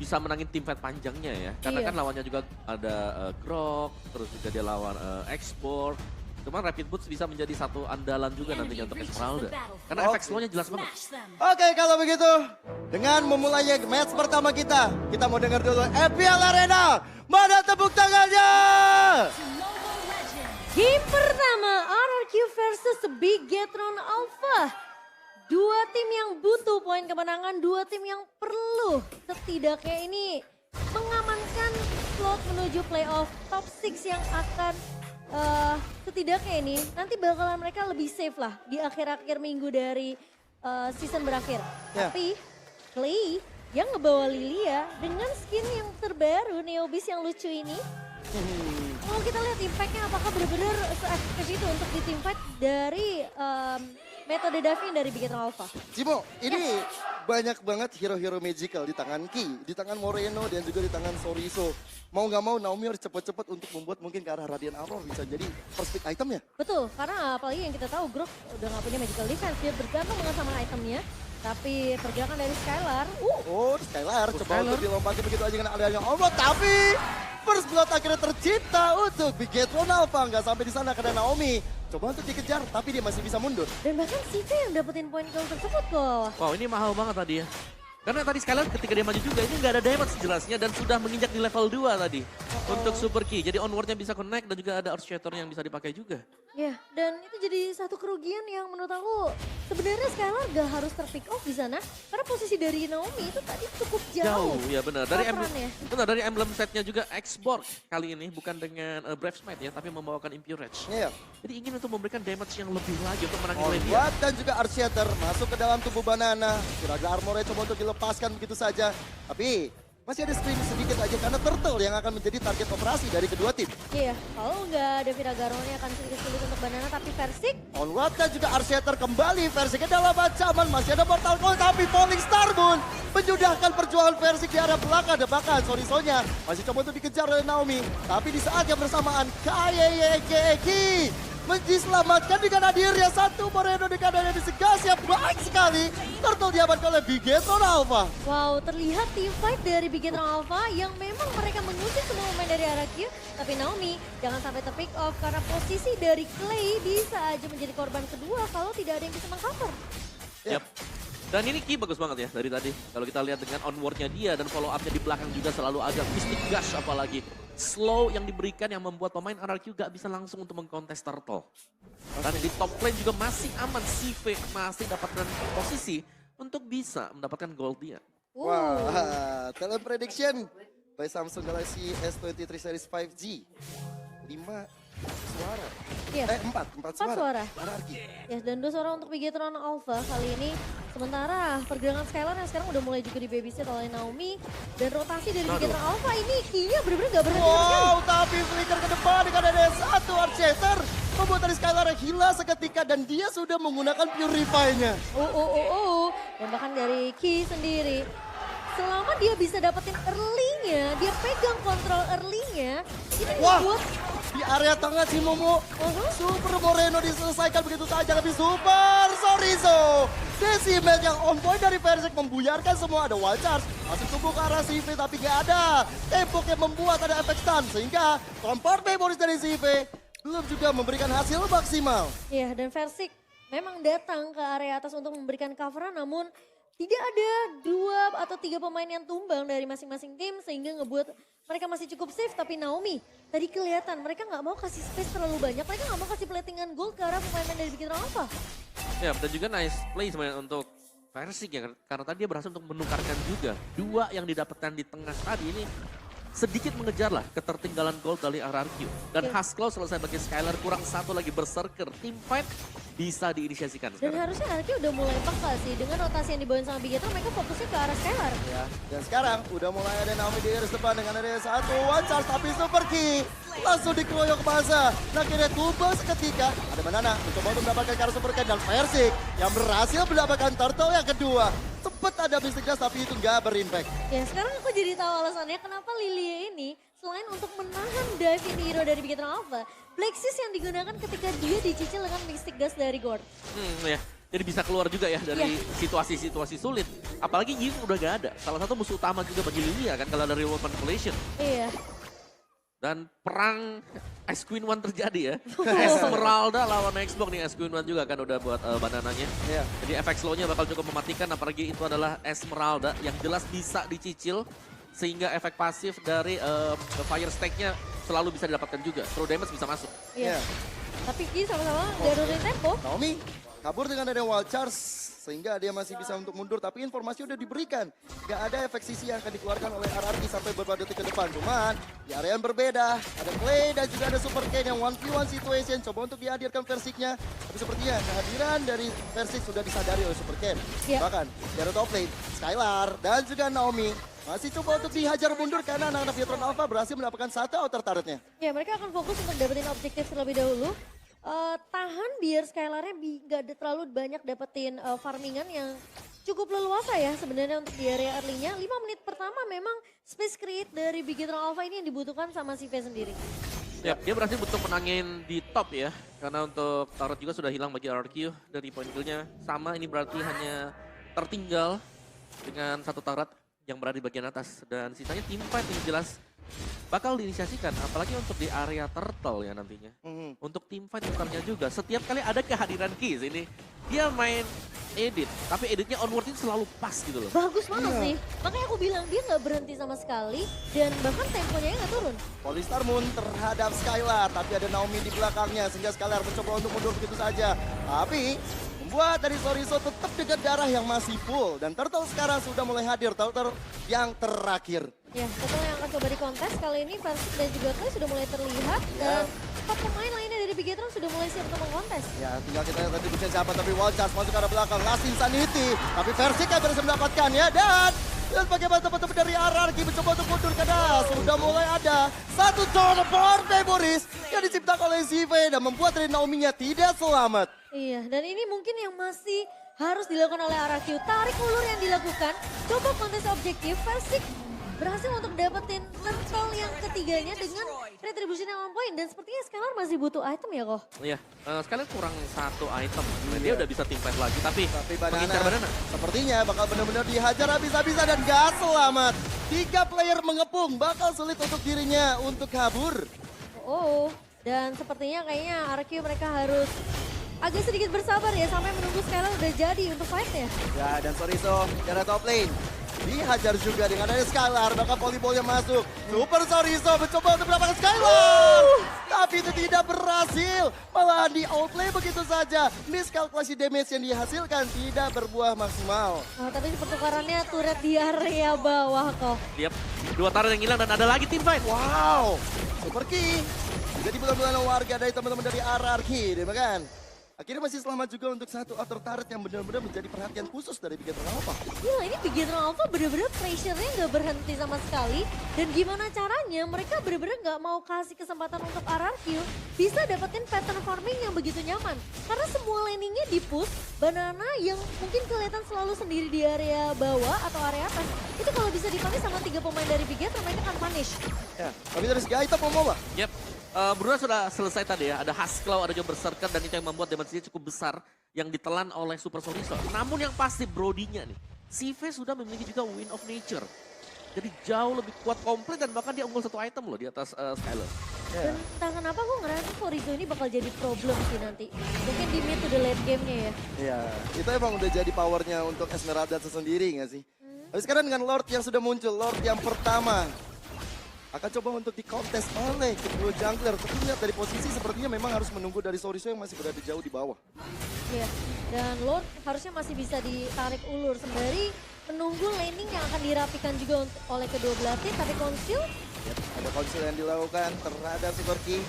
bisa menangin tim fight panjangnya ya. Karena Iya. kan lawannya juga ada Grok, terus juga dia lawan Export. Cuman Rapid Boots bisa menjadi satu andalan juga nantinya untuk Esmeralda. Karena efek slow-nya jelas banget. Oke, kalau begitu dengan memulainya match pertama kita mau dengar dulu FPL Arena. Mana tepuk tangannya? Game pertama RRQ versus Bigetron Alpha. Dua tim yang butuh poin kemenangan, dua tim yang perlu setidaknya ini mengamankan slot menuju playoff top 6 yang akan setidaknya ini nanti bakalan mereka lebih safe lah di akhir-akhir minggu dari season berakhir. Ya. Tapi Clay yang ngebawa Lilia dengan skin yang terbaru Neobis yang lucu ini. Kalau kita lihat impactnya apakah benar-benar se-efektif itu untuk di teamfight dari metode diving dari Bigetron Alpha. Cimo, ini banyak banget hero-hero magical di tangan Ki, di tangan Moreno dan juga di tangan Soriso. Mau nggak mau Naomi harus cepet-cepet untuk membuat mungkin ke arah Radiant Aurora bisa jadi first pick item ya. Betul, karena apalagi yang kita tahu Grok udah nggak punya magical defense, dia bergantung banget sama itemnya. Tapi pergerakan dari Skylar, Oh, Skylar coba Skylar. untuk dilompatin begitu aja dengan adanya Allah, tapi first blood akhirnya tercipta untuk Bigetron Alpha. Nggak sampai di sana karena Naomi coba untuk dikejar, tapi dia masih bisa mundur. dan bahkan Sika yang dapetin poin kill tersebut kok. Wow, ini mahal banget tadi ya. Karena tadi Skylar ketika dia maju juga, ini nggak ada damage jelasnya dan sudah menginjak di level 2 tadi. Untuk Super Key, jadi onwardnya bisa connect dan juga ada Earthshatter yang bisa dipakai juga. Ya, dan itu jadi satu kerugian yang menurut aku sebenarnya Skylar gak harus terpick off di sana. Karena posisi dari Naomi itu tadi cukup jauh. Ya benar. Dari emblem, coverannya. benar, dari emblem setnya juga X-Borg kali ini bukan dengan Brave Smite ya, tapi membawakan Impure Edge. Iya. Jadi ingin untuk memberikan damage yang lebih lagi untuk menangin Oh, lane dia. Watt dan juga Earthshatter masuk ke dalam tubuh Banana. Kira-kira armornya coba untuk dilepaskan begitu saja. Tapi masih ada screen sedikit aja karena Turtle yang akan menjadi target operasi dari kedua tim. Iya, kalau nggak ada Viragaronya akan sedikit sulit untuk Banana, tapi Versik On Watt dan juga Earthshatter kembali. Versik ke dalam ancaman. Masih ada Mortal Coil tapi Falling Star Moon menyudahkan perjuangan Versik di arah belakang. Debakan Sorisonya masih coba untuk dikejar oleh Naomi. Tapi di saat yang bersamaan Kayeki diselamatkan dengan hadirnya satu Moreno dengan adanya disegas yang baik sekali. Turtle diamankan oleh Bigetron Alpha. wow, terlihat team fight dari Bigetron Alpha yang memang mereka mengusir semua pemain dari RRQ. Tapi Naomi jangan sampai terpick off karena posisi dari Clay bisa aja menjadi korban kedua kalau tidak ada yang bisa mengcover. Yap. Dan ini Ki bagus banget ya dari tadi. Kalau kita lihat dengan onwardnya dia dan follow up-nya di belakang juga selalu ada Mystic Gush apalagi. Slow yang diberikan yang membuat pemain RRQ gak bisa langsung untuk mengkontes Turtle. Dan di top lane juga masih aman. CV masih dapatkan posisi untuk bisa mendapatkan gold dia. Wah, talent prediction by Samsung Galaxy S23 Series 5G. 5 suara. Iya. 4 suara. suara. RRQ. Ya, dan 2 suara untuk Bigetron Alpha kali ini. Sementara pergerakan Skylar yang sekarang udah mulai juga di babysit oleh Naomi. Dan rotasi dari Bigetron Alpha ini kayaknya bener-bener gak berhenti sama sekali. Wow, tapi flicker ke depan dengan ada satu Earthshatter. Membuat dari Skylar hilang seketika dan dia sudah menggunakan Purify-nya. Dan bahkan dari Ki sendiri. Selama dia bisa dapetin early-nya, dia pegang kontrol early-nya. Ini Wah, membuat di area tengah si Momo. Super Moreno diselesaikan begitu saja, tapi Super Sorizo. Decimal yang on point dari Versik membuyarkan semua. Ada wild charge, masuk tubuh ke arah CV tapi gak ada. Tembok yang membuat ada efek stun sehingga comfort memories dari CV belum juga memberikan hasil maksimal. ya, dan Versik memang datang ke area atas untuk memberikan cover, namun tidak ada 2 atau 3 pemain yang tumbang dari masing-masing tim sehingga ngebuat mereka masih cukup safe. Tapi Naomi tadi kelihatan mereka nggak mau kasih space terlalu banyak, mereka nggak mau kasih platingan gold ke arah pemain dari Bigetron Alpha. Ya, dan juga nice play sebenarnya untuk Versik ya. Karena tadi dia berhasil untuk menukarkan juga. 2 yang didapatkan di tengah tadi ini sedikit mengejar lah ketertinggalan gold dari RRQ. Dan Haskell selesai bagi Skylar, kurang 1 lagi berserker. Team fight bisa diinisiasikan Dan sekarang. harusnya RRQ udah mulai peka sih dengan rotasi yang dibawain sama Bigetron, mereka fokusnya ke arah Skylar. Ya, dan sekarang udah mulai ada Naomi di iris depan dengan ada satu one charge tapi Super Key langsung dikeroyok masa. Nah, akhirnya tumbang seketika. Ada Banana mencoba untuk mendapatkan kartu Super Key dan Versik yang berhasil mendapatkan Turtle yang kedua. Sempet ada Mystic Dash tapi itu nggak berimpact. Ya, sekarang aku jadi tahu alasannya kenapa Lilia ini selain untuk menahan dive in hero dari Bigetron Alpha, Plexus yang digunakan ketika dia dicicil dengan Mystic Dust dari Gord. Ya. Jadi bisa keluar juga ya dari situasi-situasi sulit. Apalagi Ying udah gak ada. Salah satu musuh utama juga bagi Lilia kan kalau dari World Manipulation. Iya. Dan perang Ice Queen One terjadi ya. Esmeralda lawan Xbox nih, Ice Queen One juga kan udah buat banananya. Iya. Jadi efek slow-nya bakal cukup mematikan, apalagi itu adalah Esmeralda yang jelas bisa dicicil. Sehingga efek pasif dari Fire Stack-nya selalu bisa didapatkan juga. Throw damage bisa masuk. Iya. Tapi Ki sama-sama darurin tempo. Naomi kabur dengan ada wild charge sehingga dia masih bisa untuk mundur, tapi informasi udah diberikan. Gak ada efek sisi yang akan dikeluarkan oleh RRQ sampai beberapa detik ke depan. Cuman di area yang berbeda, ada Clay dan juga ada Super Ken yang 1v1 situation. Coba untuk dihadirkan Versik-nya. Tapi sepertinya kehadiran dari Versik sudah disadari oleh Super Ken. Bahkan di area top lane, Skylar dan juga Naomi masih coba untuk dihajar mundur karena anak-anak Biatron Alpha berhasil mendapatkan satu outer turret-nya. Ya, mereka akan fokus untuk dapetin objektif terlebih dahulu. Tahan biar Skylar-nya gak terlalu banyak dapetin farmingan yang cukup leluasa ya sebenarnya untuk di area early-nya. 5 menit pertama memang space create dari Bigetron Alpha ini yang dibutuhkan sama CV sendiri. Ya, dia berhasil untuk menangin di top ya. Karena untuk turret juga sudah hilang bagi RRQ dari point kill-nya. Sama, ini berarti hanya tertinggal dengan satu turret yang berada di bagian atas. Dan sisanya team fight yang jelas bakal diinisiasikan, apalagi untuk di area turtle ya nantinya. Untuk team fight putarnya juga, setiap kali ada kehadiran Kiz ini, dia main edit, tapi editnya onward itu selalu pas gitu loh. Bagus banget sih, makanya aku bilang dia nggak berhenti sama sekali dan bahkan temponya nggak turun. Polistar Moon terhadap Skylar, tapi ada Naomi di belakangnya sehingga Skylar mencoba untuk mundur begitu saja. Tapi membuat dari Soriso tetap dengan darah yang masih full dan Turtle sekarang sudah mulai hadir, Turtle yang terakhir. Ya, Turtle yang akan coba di kontes kali ini Versik dan juga Clay sudah mulai terlihat dan 4 pemain lainnya dari Bigetron sudah mulai siap untuk mengkontes. Ya, tinggal kita lihat tadi bisa siapa, tapi Wildcats masuk ke arah belakang, Last Insanity, tapi Versik yang berhasil mendapatkan ya, dan bagaimana teman-teman dari RRQ mencoba untuk mundur karena sudah mulai ada satu teleport memories yang diciptakan oleh CV dan membuat dari Naomi-nya tidak selamat. Iya, dan ini mungkin yang masih harus dilakukan oleh RRQ. Tarik ulur yang dilakukan, coba kontes objektif, Versik berhasil untuk dapetin turtle yang ketiganya dengan retribution yang on point. Dan sepertinya Skylar masih butuh item ya kok. Iya, sekalian kurang satu item. Dia udah bisa team fight lagi, tapi mengincar Banana. Sepertinya bakal benar-benar dihajar habis-habisan dan gak selamat. 3 player mengepung, bakal sulit untuk dirinya untuk kabur. Dan sepertinya kayaknya RRQ mereka harus agak sedikit bersabar ya sampai menunggu Skylar udah jadi untuk fight-nya. Ya, dan Soriso dari top lane dihajar juga dengan ada Skylar, maka volleyballnya masuk. Super Soriso mencoba untuk mendapatkan Skylar, tapi itu tidak berhasil. Malahan di outplay begitu saja. Miskalkulasi damage yang dihasilkan tidak berbuah maksimal. Tapi pertukarannya turret di area bawah kok. Lihat, 2 turret yang hilang dan ada lagi team fight. Wow, Super Key. Jadi bulan-bulan warga dari teman-teman dari RRQ, deh kan? Akhirnya masih selamat juga untuk satu outer turret yang benar-benar menjadi perhatian khusus dari Bigetron Alpha. Gila, ini Bigetron Alpha bener-bener pressure-nya nggak berhenti sama sekali. Dan gimana caranya mereka bener-bener nggak mau kasih kesempatan untuk RRQ bisa dapetin pattern farming yang begitu nyaman. Karena semua landingnya di push, Banana yang mungkin kelihatan selalu sendiri di area bawah atau area atas. Itu kalau bisa dipunish sama 3 pemain dari Bigetron, mereka akan punish. Ya, tapi dari segi item mau apa? Yep. Bruna sudah selesai tadi ya, ada Husklaw, ada juga Berserker, dan itu yang membuat damage-nya cukup besar yang ditelan oleh Super Soriso. Namun yang pasti Brody-nya nih, CV sudah memiliki juga Wind of Nature. Jadi jauh lebih kuat komplit dan bahkan dia unggul 1 item loh di atas Skylar. Dan entah kenapa gue ngerasa Soriso ini bakal jadi problem sih nanti. Mungkin di mid to the late game-nya ya. Iya, itu emang udah jadi powernya untuk Esmeralda sendiri nggak sih? Tapi sekarang dengan Lord yang sudah muncul, Lord yang pertama akan coba untuk dikontes oleh kedua jungler. Tapi lihat dari posisi sepertinya memang harus menunggu dari Soriso yang masih berada jauh di bawah. Iya, dan Lord harusnya masih bisa ditarik ulur sembari menunggu laning yang akan dirapikan juga oleh kedua belah tim. Tapi Conceal, ada Conceal yang dilakukan terhadap Super Key.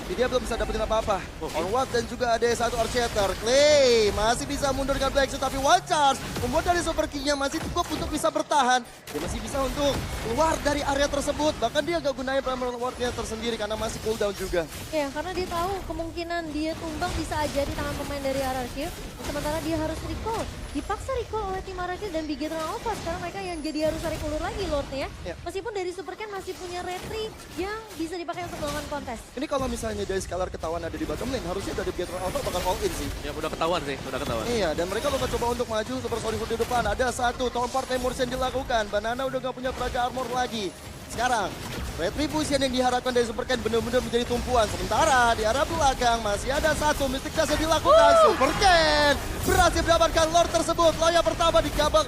Jadi dia belum bisa dapetin apa-apa. Onward dan juga ada satu Archeter. Clay masih bisa mundur dengan Black Suit, tapi Wild Charge membuat dari Super King-nya masih cukup untuk bisa bertahan. Dia masih bisa untuk keluar dari area tersebut. Bahkan dia gak gunain Primal Ward-nya tersendiri karena masih cooldown juga. ya karena dia tahu kemungkinan dia tumbang bisa aja di tangan pemain dari RRQ. Sementara dia harus recall. Dipaksa recall oleh tim RRQ dan Bigetron Alpha. Sekarang mereka yang jadi harus tarik ulur lagi Lord-nya. Ya. Meskipun dari Super Ken masih punya retri yang bisa dipakai untuk melawan kontes. Ini kalau misalnya misalnya dari Scalar ketahuan ada di bottom lane, harusnya dari Bigetron Alpha bakal all in sih. Ya udah ketahuan sih, udah ketahuan. Iya, dan mereka bakal coba untuk maju Super Sonic di depan. Ada satu tompar Memories yang dilakukan. Banana udah gak punya Praga Armor lagi. Sekarang, Retribution yang diharapkan dari Super Ken benar-benar menjadi tumpuan. Sementara di arah belakang masih ada satu Mystic Dash yang dilakukan. Super Ken berhasil mendapatkan Lord tersebut. Law yang pertama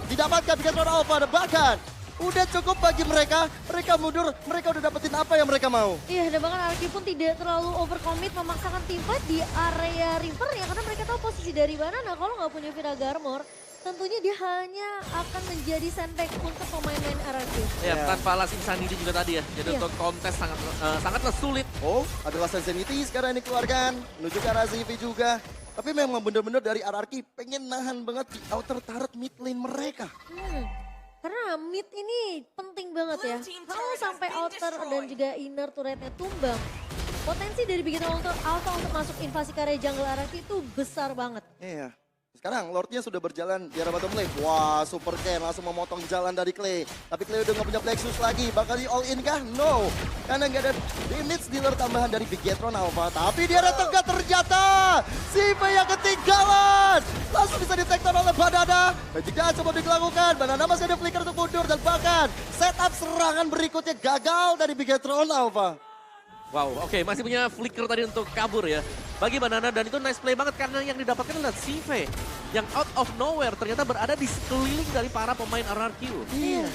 didapatkan Bigetron Alpha. Dan bahkan udah cukup bagi mereka. Mereka mundur, mereka udah dapetin apa yang mereka mau. Iya, dan bahkan RRQ pun tidak terlalu overcommit memaksakan tim fight di area river ya, karena mereka tahu posisi dari Banana kalau nggak punya Viraga Armor, tentunya dia hanya akan menjadi sandbag untuk pemain-pemain RRQ. Ya, Ya. tanpa alas Insanity juga tadi ya. Jadi Iya. untuk kontes sangatlah sulit. Oh, adalah Sensinity sekarang ini keluarkan. Menuju ke arah CV juga. Tapi memang bener-bener dari RRQ pengen nahan banget di outer turret mid lane mereka. Karena mid ini penting banget ya. Kalau sampai outer dan juga inner turretnya tumbang, potensi dari Bigetron Alpha untuk masuk invasi ke area jungle RRQ itu besar banget. Iya. Sekarang Lordnya sudah berjalan di arah bottom lane. Wah, Super Ken langsung memotong jalan dari Clay. Tapi Clay udah gak punya Plexus lagi. Bakal di all in kah? No. Karena gak ada damage dealer tambahan dari Bigetron Alpha. Tapi dia datang gak ternyata. Siva yang ketinggalan. Langsung bisa ditektor oleh Banana. Dan juga coba dilakukan. Banana masih ada flicker untuk mundur. Dan bahkan setup serangan berikutnya gagal dari Bigetron Alpha. Wow, oke, masih punya flicker tadi untuk kabur ya. Bagi Banana, dan itu nice play banget karena yang didapatkan adalah CV. Yang out of nowhere ternyata berada di sekeliling dari para pemain RRQ. Iya.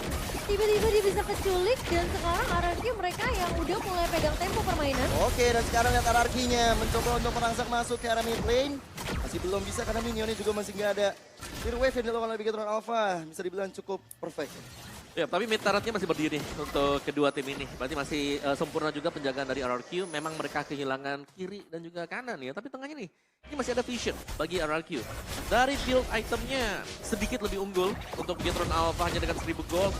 Tiba-tiba dia bisa keculik dan sekarang RRQ mereka yang udah mulai pegang tempo permainan. Oke, dan sekarang lihat RRQ-nya mencoba untuk merangsek masuk ke arah mid lane. Masih belum bisa karena minionnya juga masih nggak ada. Fear Wave yang dilakukan oleh Bigetron Alpha bisa dibilang cukup perfect. Ya, tapi mid turretnya masih berdiri untuk kedua tim ini. Berarti masih sempurna juga penjagaan dari RRQ. Memang mereka kehilangan kiri dan juga kanan ya. Tapi tengahnya nih, ini masih ada vision bagi RRQ. Dari build itemnya sedikit lebih unggul untuk Bigetron Alpha hanya dengan 1000 gold.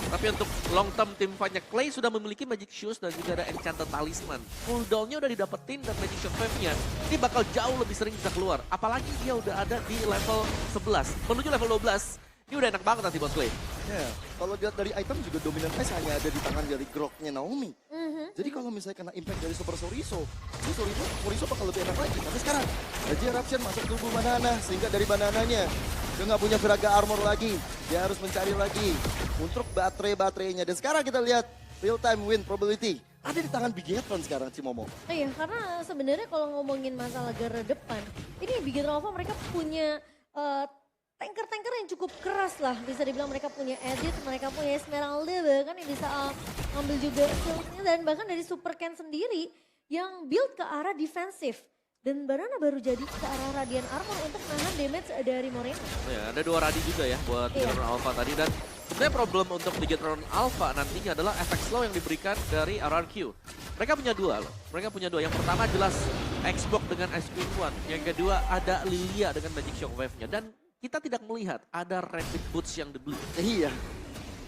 Tapi untuk long term team fight-nya Clay sudah memiliki Magic Shoes dan juga ada Enchanted Talisman. Cooldown-nya udah didapetin dan Magic Shot Wave-nya ini bakal jauh lebih sering bisa keluar. Apalagi dia udah ada di level 11. Menuju level 12. Ini udah enak banget nanti buat Clay. Ya, kalau lihat dari item juga dominan Ice hanya ada di tangan dari Groknya Naomi. Jadi kalau misalnya kena impact dari Super Soriso, Soriso bakal lebih enak lagi. Tapi sekarang, Haji Eruption masuk tubuh Banana, sehingga dari Banananya dia nggak punya Viraga Armor lagi. Dia harus mencari lagi untuk baterainya. Dan sekarang kita lihat real time win probability. Ada di tangan Bigetron sekarang, Cimomo. Iya, karena sebenarnya kalau ngomongin masalah garda depan, ini Bigetron Alpha mereka punya tanker-tanker yang cukup keras lah. Bisa dibilang mereka punya Edit, mereka punya Esmeralda bahkan yang bisa ngambil juga skillsnya. Dan bahkan dari Super Ken sendiri yang build ke arah defensif. Dan Banana baru jadi ke arah Radiant Armor untuk nahan damage dari Moreno. Ya, ada 2 radi juga ya buat Iya. Bigetron Alpha tadi. Dan sebenarnya problem untuk Bigetron Alpha nantinya adalah efek slow yang diberikan dari RRQ. Mereka punya 2 loh. Mereka punya 2. Yang pertama jelas Xbox dengan Ice Queen One. Yang kedua ada Lilia dengan Magic Shockwave-nya. Dan kita tidak melihat ada Rapid Boots yang dibeli. Iya,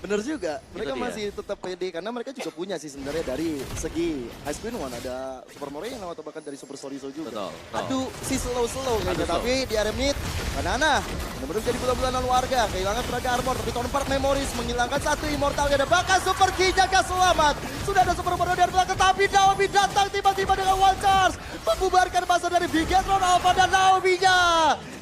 bener juga. Mereka dia. masih tetap pede karena mereka juga punya sih sebenarnya dari segi Ice Queen One ada Super Moreno atau bahkan dari Super Soriso juga. Betul. Aduh, si slow-slow kayaknya. Aduh, slow. Tapi di area mid, Banana benar-benar jadi bulan-bulanan warga. Kehilangan Praga Armor, tapi tahun 4 Memories menghilangkan satu Immortalnya. Dan bahkan Super Ki jaga selamat. Sudah ada Super Moreno dari belakang, tapi Naomi datang tiba-tiba dengan one charge. Membubarkan masa dari Bigetron Alpha dan Naomi-nya.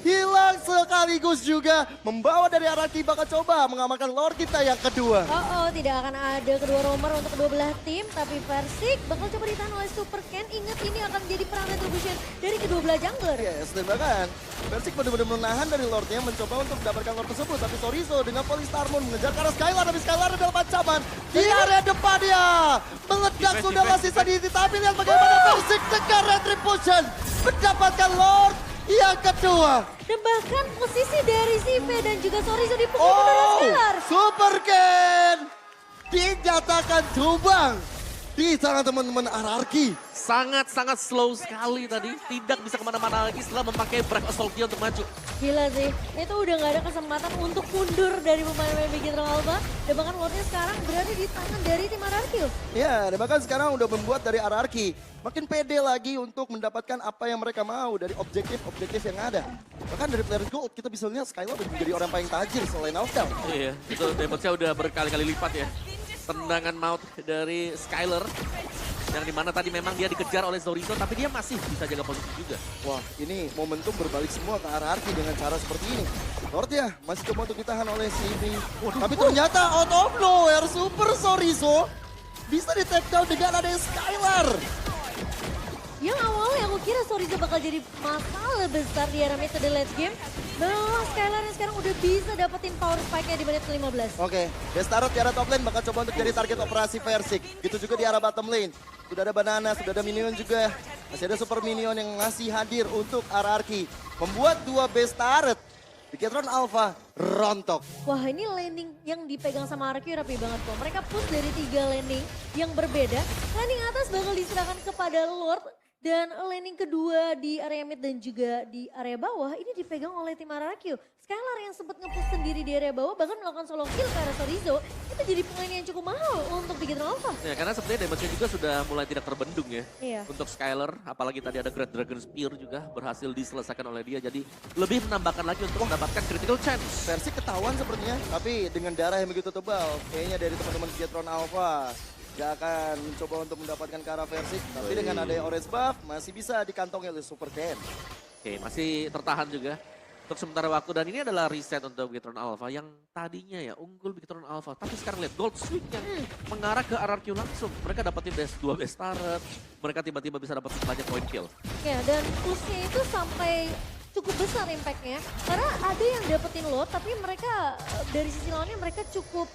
Hilang sekaligus juga membawa dari RRQ bakal coba mengamankan Lord kita yang kedua. Tidak akan ada kedua romer untuk kedua belah tim. Tapi Versik bakal coba ditahan oleh Super Ken. Ingat ini akan jadi perang retribution dari kedua belah jungler. Yes, dan bahkan Versik benar-benar menahan dari Lordnya mencoba untuk mendapatkan Lord tersebut. Tapi Soriso dengan Polystar Moon mengejar ke arah Skylar. Tapi Skylar adalah ancaman di area depannya. Meledak sudahlah sisa di tapi lihat bagaimana Versik tegar retribution. Mendapatkan Lord yang kedua. Dan bahkan posisi dari Sive dan juga Soriso dipukul oleh Skylar. Super Ken dinyatakan tumbang di tangan teman-teman RRQ. Sangat-sangat slow sekali tadi. Tidak bisa kemana-mana lagi setelah memakai Breath Assault dia untuk maju. Gila sih, itu udah gak ada kesempatan untuk mundur dari pemain-pemain Bigetron Alpha. Dan bahkan Lordnya sekarang berada di tangan dari tim RRQ. Ya, dan bahkan sekarang udah membuat dari RRQ makin pede lagi untuk mendapatkan apa yang mereka mau dari objektif-objektif yang ada. Bahkan dari player gold kita bisa lihat Skylar udah menjadi orang paling tajir selain Outdown. Iya, itu damage-nya udah berkali-kali lipat ya. Tendangan maut dari Skylar. Yang dimana tadi memang dia dikejar oleh Zorizo, tapi dia masih bisa jaga posisi juga. Wah, ini momentum berbalik semua ke arah Arki dengan cara seperti ini. Lord ya, masih coba untuk ditahan oleh CV. Tapi ternyata out of nowhere, Super Zorizo bisa di take down dengan ada Skylar. Yang awalnya aku kira Zorizo bakal jadi masalah besar di era metode late game. Malah Skylar yang sekarang udah bisa dapetin power spike-nya di menit ke-15. Oke, Destarot di arah top lane bakal coba untuk jadi target operasi Versik. Gitu juga di arah bottom lane. Sudah ada Banana, sudah ada minion juga. Masih ada super minion yang masih hadir untuk Ararki. Membuat dua base turret. Bigetron Alpha rontok. Wah ini landing yang dipegang sama Arki rapi banget kok. Mereka push dari 3 landing yang berbeda. Landing atas bakal diserahkan kepada Lord. Dan landing kedua di area mid dan juga di area bawah ini dipegang oleh tim Ararki. Skylar yang sempat nge-push sendiri di area bawah bahkan melakukan solo kill ke arah Zorizo. Itu jadi pemain yang cukup mahal untuk Bigetron Alpha. Ya, karena sebenarnya damage-nya juga sudah mulai tidak terbendung ya. Iya. Untuk Skylar, apalagi tadi ada Great Dragon Spear juga berhasil diselesaikan oleh dia. Jadi lebih menambahkan lagi untuk mendapatkan critical chance. Versi ketahuan sepertinya, tapi dengan darah yang begitu tebal. Kayaknya dari teman-teman Bigetron Alpha gak akan mencoba untuk mendapatkan ke arah Versi. Tapi dengan adanya orange buff masih bisa dikantongi oleh Super Ken. Oke, masih tertahan juga untuk sementara waktu. Dan ini adalah reset untuk Bigetron Alpha yang tadinya ya unggul Bigetron Alpha. Tapi sekarang lihat Gold Swing yang mengarah ke RRQ langsung. Mereka dapetin dua base turret. Mereka tiba-tiba bisa dapetin banyak point kill. Ya dan pushnya itu sampai cukup besar impactnya. Karena ada yang dapetin Lord tapi mereka dari sisi lawannya mereka cukup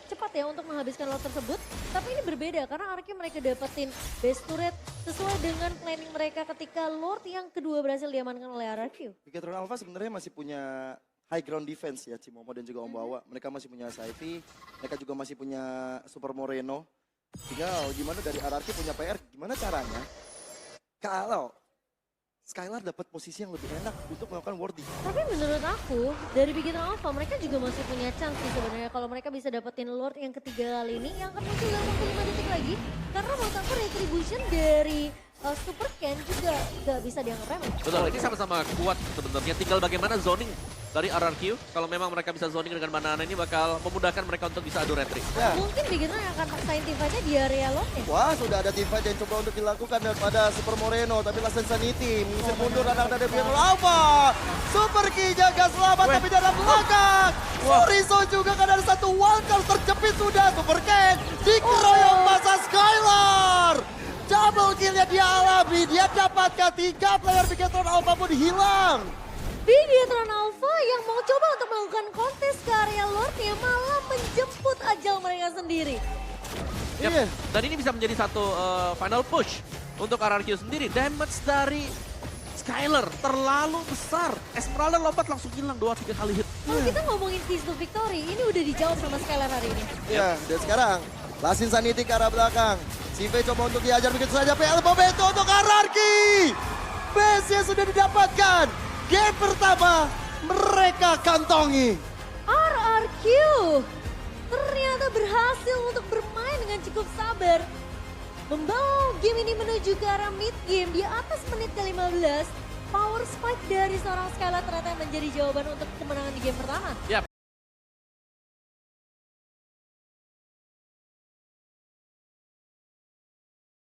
cepat ya untuk menghabiskan Lord tersebut. Tapi ini berbeda karena Arki mereka dapetin base turret sesuai dengan planning mereka ketika Lord yang kedua berhasil diamankan oleh RRQ. Bigetron Alpha sebenarnya masih punya high ground defense ya, Cimomo dan juga Om Bawa. Mereka masih punya Saifi, mereka juga masih punya Super Moreno. Tinggal gimana dari RRQ punya PR, gimana caranya kalau Skylar dapat posisi yang lebih enak untuk melakukan warding. Tapi menurut aku dari Bigetron Alpha mereka juga masih punya chance sih sebenarnya kalau mereka bisa dapetin Lord yang ketiga kali ini yang akan muncul dalam waktu 5 detik lagi. Karena menurut aku retribution dari Super Ken juga gak bisa dianggap remeh. Betul, ini sama-sama kuat sebenarnya. Tinggal bagaimana zoning dari RRQ. Kalau memang mereka bisa zoning dengan Banana ini bakal memudahkan mereka untuk bisa adu retri. Ya. Mungkin Bigetron yang akan paksain teamfight-nya di area Lord-nya. Wah, sudah ada teamfight yang coba untuk dilakukan daripada Super Moreno. Tapi Lassen Sanity mengusir mundur anak dari Bigetron Alpha. Super Ki jaga selamat tapi dalam belakang. Zorizo juga kan ada satu wildcard terjepit sudah. Super Ken dikeroyok masa Skylar. Double kill-nya dia alami. Dia dapatkan 3 player Bigetron Alpha pun hilang. Bigetron Alpha yang mau coba untuk melakukan kontes ke area Lord-nya malah menjemput ajal mereka sendiri. Yap. Iya. Dan ini bisa menjadi satu final push untuk RRQ sendiri. Damage dari Skylar terlalu besar. Esmeralda lompat langsung hilang 2-3 kali hit. Kalau kita ngomongin keys to victory, ini udah dijawab sama Skylar hari ini. Ya, dan sekarang Lasin Sanity ke arah belakang. CV coba untuk diajar begitu saja. PL Momento untuk Ararki. Base-nya sudah didapatkan. Game pertama mereka kantongi. RRQ ternyata berhasil untuk bermain dengan cukup sabar. Membawa game ini menuju ke arah mid game di atas menit ke-15. Power spike dari seorang Skylar ternyata yang menjadi jawaban untuk kemenangan di game pertama. Yap,